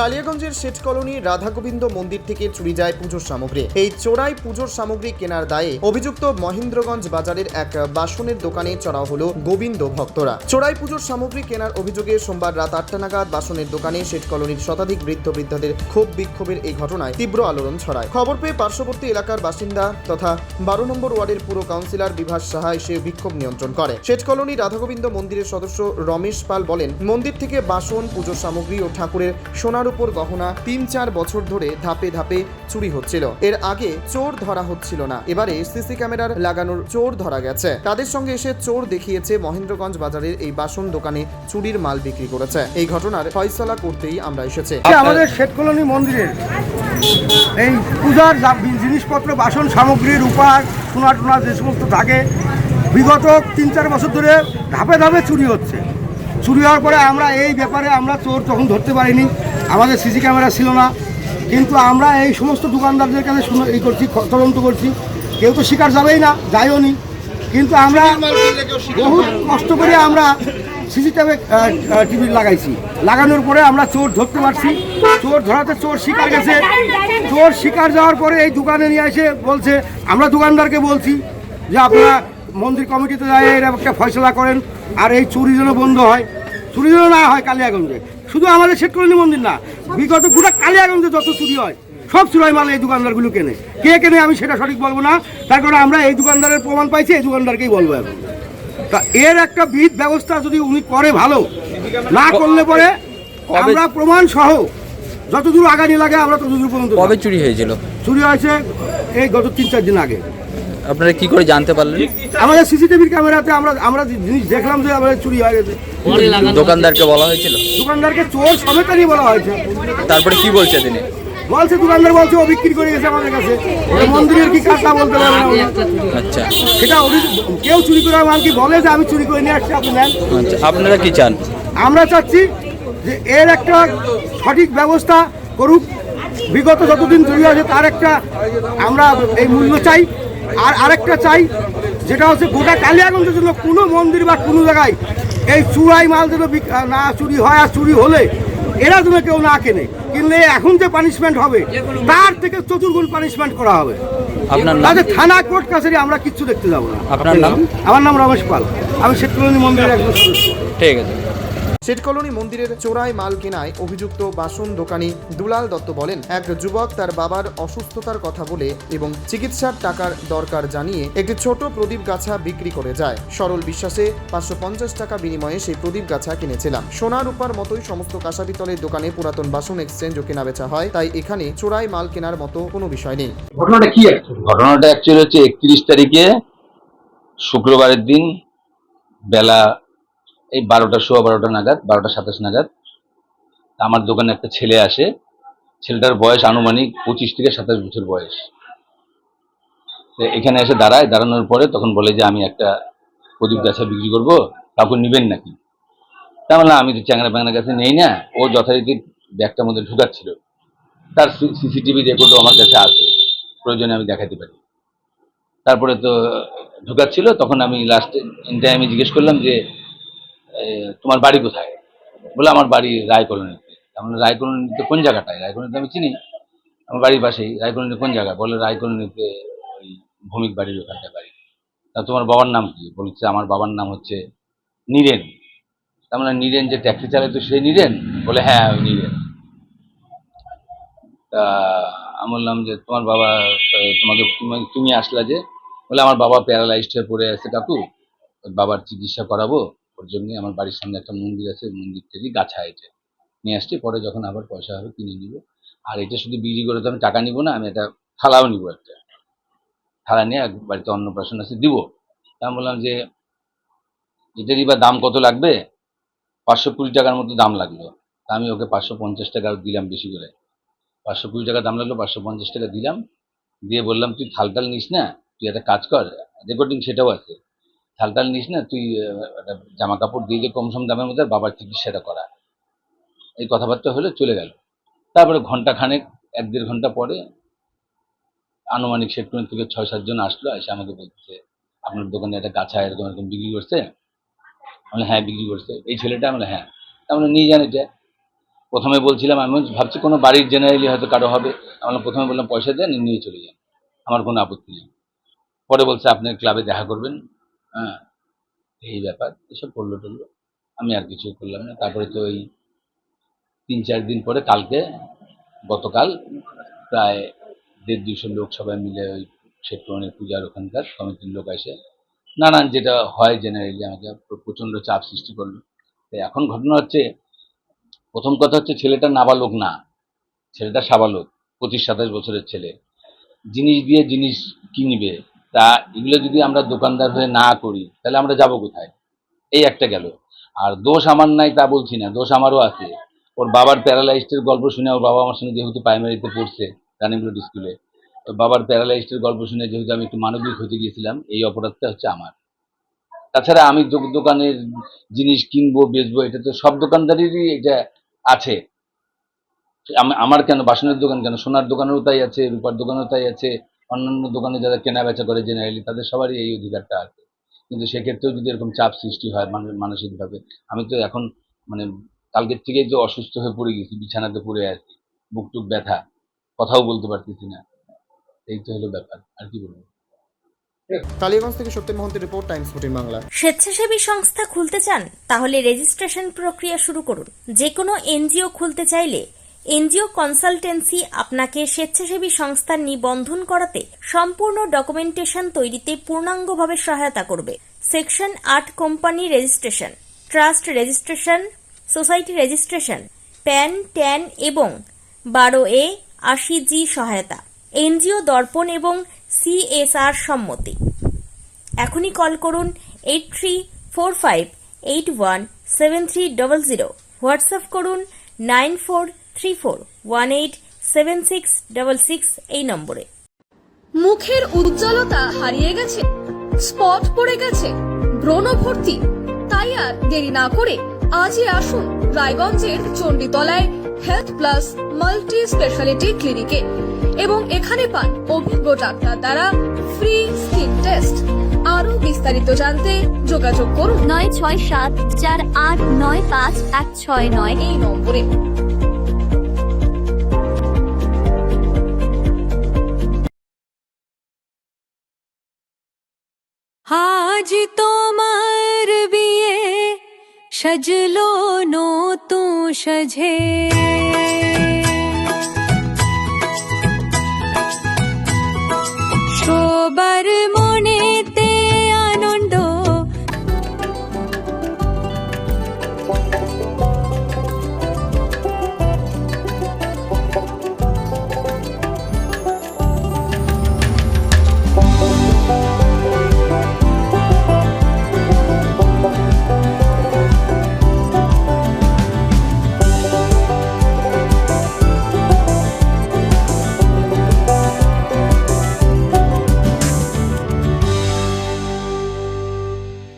কালিয়াগঞ্জের Seth colony Radhagobinda মন্দির থেকে চুরি যায় পুজোর সামগ্রী। এই চোরাই পুজোর সামগ্রী কেনার দায়ে অভিযুক্ত মহেন্দ্রগঞ্জ বাজারের এক বাসনের দোকানে চড়াও হলো গোবিন্দ ভক্তরা। চোরাই পুজোর সামগ্রী কেনার অভিযোগে সোমবার রাত 8টা নাগাদ বাসনের দোকানে শেঠ কলোনির শতাধিক বৃদ্ধ বৃদ্ধাদের ক্ষোভ বিক্ষোভের এই ঘটনায় তীব্র আলোড়ন ছড়ায়। খবর পেয়ে পার্শ্ববর্তী এলাকার বাসিন্দা তথা 12 নম্বর ওয়ার্ডের পুরো কাউন্সিলর বিভাস সাহা এসে বিক্ষোভ নিয়ন্ত্রণ করে। শেঠ কলোনি রাধাগোবিন্দ মন্দিরের সদস্য রমেশ পাল বলেন, মন্দির থেকে বাসন, পুজোর সামগ্রী ও ঠাকুরের সোনার উপর গহনা 3-4 বছর ধরে ধাপে ধাপে চুরি হচ্ছিল। এর আগে চোর ধরা হচ্ছিল না, এবারে সিসি ক্যামেরার লাগানোর চোর ধরা গেছে। তাদের সঙ্গে এসে চোর দেখিয়েছে মহেন্দ্রগঞ্জ বাজারের এই বাসন দোকানে চুরির মাল বিক্রি করেছে। এই ঘটনার ফয়সালা করতেই আমরা এসেছি। আমাদের শেঠ কলোনি মন্দিরের এই পূজার জিনিসপত্র, বাসন সামগ্রী, রূপার সোনা টোনা যে সমস্ত থাকে বিগত 3-4 বছর ধরে ধাপে ধাপে চুরি হচ্ছে। চুরি হওয়ার পরে আমরা এই ব্যাপারে আমরা চোর তখন ধরতে পারিনি, আমাদের সিসি ক্যামেরা ছিল না, কিন্তু আমরা এই সমস্ত দোকানদারদের কাছে এই করছি, তদন্ত করছি। কেউ তো শিকার যাবেই না, যাইও নি, কিন্তু আমরা বহুত কষ্ট করে আমরা টিভি লাগাইছি। লাগানোর পরে আমরা চোর ধরতে পারছি। চোর ধরাতে চোর শিকার গেছে। চোর শিকার যাওয়ার পরে এই দোকানে নিয়ে এসে বলছে, আমরা দোকানদারকে বলছি যে আপনারা মন্দির কমিটিতে যায় এর একটা ফয়সলা করেন, আর এই চুরি যেন বন্ধ হয়, চুরি যেন না হয় কালিয়াগঞ্জে। শুধু আমাদের শেঠ কলোনি মন্দির না, বিগত গোটা কালিয়াগঞ্জে যত চুরি হয় সব চুরাই মাল এই দোকানদারগুলো কেনে। কে কেনে আমি সেটা সঠিক বলবো না, তার কারণে আমরা এই দোকানদারের প্রমাণ পাইছি, এই দোকানদারকেই বলবো এখন। তা এর একটা বিহিত ব্যবস্থা যদি উনি করে ভালো, না করলে পরে আমরা প্রমাণ সহ যতদূর আগানি লাগে আমরা ততদূর পর্যন্ত। কবে চুরি হয়েছিল? চুরি হয়েছে এই গত 3-4 দিন আগে। আপনারা কি করে জানতে পারলেন? আমাদের সিসিটিভির ক্যামেরাতে আমরা জিনিস দেখলাম যে আমাদের চুরি হয়ে গেছে। দোকানদারকে বলা হয়েছিল? দোকানদারকে চোর সমেত নিয়ে বলা হয়েছে। তারপরে কি বলছে তিনি? বলছে দোকানদার বলছে ও বিক্রি করে গেছে আমাদের কাছে। মন্দিরের কি কাজ তা বলতে পারবে না। আচ্ছা, সেটা কেউ চুরি করে মাল কি বলে যে আমি চুরি করে নিয়ে আসছি আপনি নেন। আচ্ছা, আপনারা কি চান? আমরা চাচ্ছি যে এর একটা সঠিক ব্যবস্থা করুক। বিগত যতদিন চুরি হয়েছে তার একটা আমরা এই মূল্য চাই। আর আরেকটা চাই, যেটা হচ্ছে গোটা কালিয়াগঞ্জের জন্য কোনো মন্দির বা কোনো জায়গায় এই চুরাই মাল যেন না চুরি হয়, আর চুরি হলে এরা যেন কেউ না কেনে। কিনলে এখন যে পানিশমেন্ট হবে তার থেকে 4 গুণ পানিশমেন্ট করা হবে। আপনার নাম? তাদের থানা, কোর্ট কাছারি আমরা কিচ্ছু দেখতে যাবো না। আপনার নাম? আমার নাম রমেশ পাল, আমি শেঠ কলোনি মন্দিরের একজন সদস্য। ঠিক আছে। শেঠ কলোনি মন্দিরের চোরাই মাল কেনায় অভিযুক্ত বাসন দোকানি দুলাল দত্ত বলেন, এক যুবক তার বাবার অসুস্থতার কথা বলে এবং চিকিৎসার টাকার দরকার জানিয়ে একটি ছোট প্রদীপ গাছা বিক্রি করে যায়। সরল বিশ্বাসে 550 টাকা বিনিময়ে সেই প্রদীপ গাছা কিনেছিলাম। সোনা রূপার মতোই সমস্ত কাঁসা পিতলের দোকানে পুরাতন বাসন এক্সচেঞ্জ ও কেনা বেচা হয়, তাই এখানে চোরাই মাল কেনার মতো কোনো বিষয় নেই। ঘটনাটা কি? ঘটনাটা অ্যাকচুয়ালি হচ্ছে 31 তারিখে শুক্রবারের দিন বেলা এই 12টা নাগাদ, 12টা 27 নাগাদ আমার দোকানে একটা ছেলে আসে। ছেলেটার বয়স আনুমানিক 25 থেকে 27 বছর বয়স। এখানে এসে দাঁড়ায়। দাঁড়ানোর পরে তখন বলে যে আমি একটা প্রদীপ গাছা বিক্রি করবো, কাউকে নিবেন নাকি? তা বললাম আমি তো চ্যাংরা প্যাংরা গাছে নেই না। ও যথারীতি ব্যাগটার মধ্যে ঢুকাচ্ছিল। তার সিসিটিভি রেকর্ডও আমার কাছে আছে, প্রয়োজনে আমি দেখাতে পারি। তারপরে তো ঢুকাচ্ছিল, তখন আমি লাস্টে আমি জিজ্ঞেস করলাম যে তোমার বাড়ি কোথায়? বলে আমার বাড়ি রায়কলোনিতে। আমরা রায়কলোনিতে কোন জায়গাটায়? রায়কলোনিতে আমি চিনি, আমার বাড়ির পাশেই। রায়কলোনিতে কোন জায়গায়? বলে রায়কলোনিতে ওই ভৌমিক বাড়ির ওখানটায় বাড়ি। তা তোমার বাবার নাম কি? বলছে আমার বাবার নাম হচ্ছে নীরেন। তার মানে নীরেন যে ট্যাক্সি চালাতো সেই নীরেন? বলে হ্যাঁ ওই নীরেন। তা আমি বললাম যে তোমার বাবা, তুমি আসলা যে? বলে আমার বাবা প্যারালাইজড হয়ে পড়ে আছে কাকু, বাবার চিকিৎসা করাবো, ওর জন্য আমার বাড়ির সামনে একটা মন্দির আছে, মন্দির থেকে গাছা এটা নিয়ে আসছি, পরে যখন আবার পয়সা হবে কিনে নিব। আর এটা শুধু বিক্রি করে তো আমি টাকা নিব না, আমি একটা থালাও নিব, একটা থালা নিয়ে বাড়িতে অন্নপ্রাশন আছে দিব। আমি বললাম যে এটারই বা দাম কত লাগবে? 520 টাকার মতো দাম লাগলো। তা আমি ওকে 550 টাকা দিলাম, বেশি করে 520 টাকা দাম লাগলো, 550 টাকা দিলাম। দিয়ে বললাম তুই থালটাল নিস না, তুই একটা কাজ কর, রেকর্ডিং সেটাও আছে, থালটাল নিস না, তুই একটা জামা কাপড় দিয়ে যে কম সম দামের মধ্যে বাবার চিকিৎসাটা করা। এই কথাবার্তা হলে চলে গেল। তারপরে ঘন্টা খানেক, 1-1.5 ঘন্টা পরে আনুমানিক শেটকুনি থেকে 6-7 জন আসলো, এসে আমাকে বলছে আপনার দোকানে একটা গাছা এরকম এরকম বিক্রি করছে। আমি হ্যাঁ বিক্রি করছে এই ছেলেটা? আমরা হ্যাঁ। আমরা নিয়ে যান এটা। প্রথমে বলছিলাম, আমি ভাবছি কোনো বাড়ির জেনারেলি হয়তো কারো হবে। আমরা প্রথমে বললাম পয়সা দেন, নিয়ে চলে যান, আমার কোনো আপত্তি নেই। পরে বলছে আপনি ক্লাবে দেখা করবেন, হ্যাঁ এই ব্যাপার, এসব করলো টললো। আমি আর কিছু করলাম না। তারপরে তো ওই 3-4 দিন পরে গতকাল প্রায় 150-200 লোক সবাই মিলে ওই শেঠপুরানের পূজার ওখানকার কমিটির লোক এসে নানান যেটা হয় জেনারেলি আমাকে প্রচণ্ড চাপ সৃষ্টি করলো। তো এখন ঘটনা হচ্ছে, প্রথম কথা হচ্ছে ছেলেটা নাবালক না, ছেলেটা সাবালক, 25-27 বছরের ছেলে। জিনিস দিয়ে জিনিস কিনবে, তা এগুলো যদি আমরা দোকানদার হয়ে না করি তাহলে আমরা যাব কোথায়? এই একটা গেল। আর দোষ আমার নাই তা বলছি না, দোষ আমারও আছে। ওর বাবার প্যারালাইজডের গল্প শুনে, ওর বাবা আমার সঙ্গে যেহেতু প্রাইমারিতে পড়ছে রানিংরোড স্কুলে, ওর বাবার প্যারালাইজডের গল্প শুনে যেহেতু আমি একটু মানবিক হতে গিয়েছিলাম, এই অপরাধটা হচ্ছে আমার। তাছাড়া আমি দোকানের জিনিস কিনবো বেচবো, এটা তো সব দোকানদারেরই এটা আছে। আমার কেন, বাসনের দোকান কেন, সোনার দোকানেও তাই আছে, রূপার দোকানেও তাই আছে, অন্যান্য দোকানে যারা কেনা বেচা করে জেনারেলি তাদের সবারই এই অধিকারটা আছে। কিন্তু সেক্ষেত্রেও যদি এরকম চাপ সৃষ্টি হয় মানসিকভাবে, আমি তো এখন মানে কালকের থেকেই তো অসুস্থ হয়ে পড়ে গেছি, বিছানাতে পড়ে আছি, বুক টুক ব্যথা, কথাও বলতে পারতেছি না। এই তো হলো ব্যাপার, আর কি বলবো। কালিয়াগঞ্জ থেকে সত্যেন মহন্তের রিপোর্ট, টাইমস 14 বাংলা। স্বেচ্ছাসেবী সংস্থা খুলতে চান? তাহলে রেজিস্ট্রেশন প্রক্রিয়া শুরু করুন। যে কোনো এনজিও খুলতে চাইলে এনজিও কনসালটেন্সি আপনাকে স্বেচ্ছাসেবী সংস্থার নিবন্ধন করাতে সম্পূর্ণ ডকুমেন্টেশন তৈরিতে পূর্ণাঙ্গভাবে সহায়তা করবে। Section 8 company registration, trust registration, society registration, pan, tan এবং 12A 80G সহায়তা, এনজিও দর্পণ এবং CSR সম্মতি। এখনই কল করুন 8345817300, হোয়াটসঅ্যাপ করুন 9434187666 এই নম্বরে। মুখের উজ্জ্বলতা হারিয়ে গেছে, স্পট পড়ে গেছে, ব্রণ ভর্তি, তাই আর দেরি না করে আজই আসুন রায়গঞ্জের চণ্ডীতলায় হেলথ প্লাস মাল্টি স্পেশালিটি ক্লিনিকে এবং এখানে পান অভিজ্ঞ ডাক্তার দ্বারা ফ্রি স্কিন টেস্ট। আরো বিস্তারিত জানতে যোগাযোগ করুন 9674895169 এই নম্বরে। আজ তোমার বিয়ে সাজলো নতুন সাজে।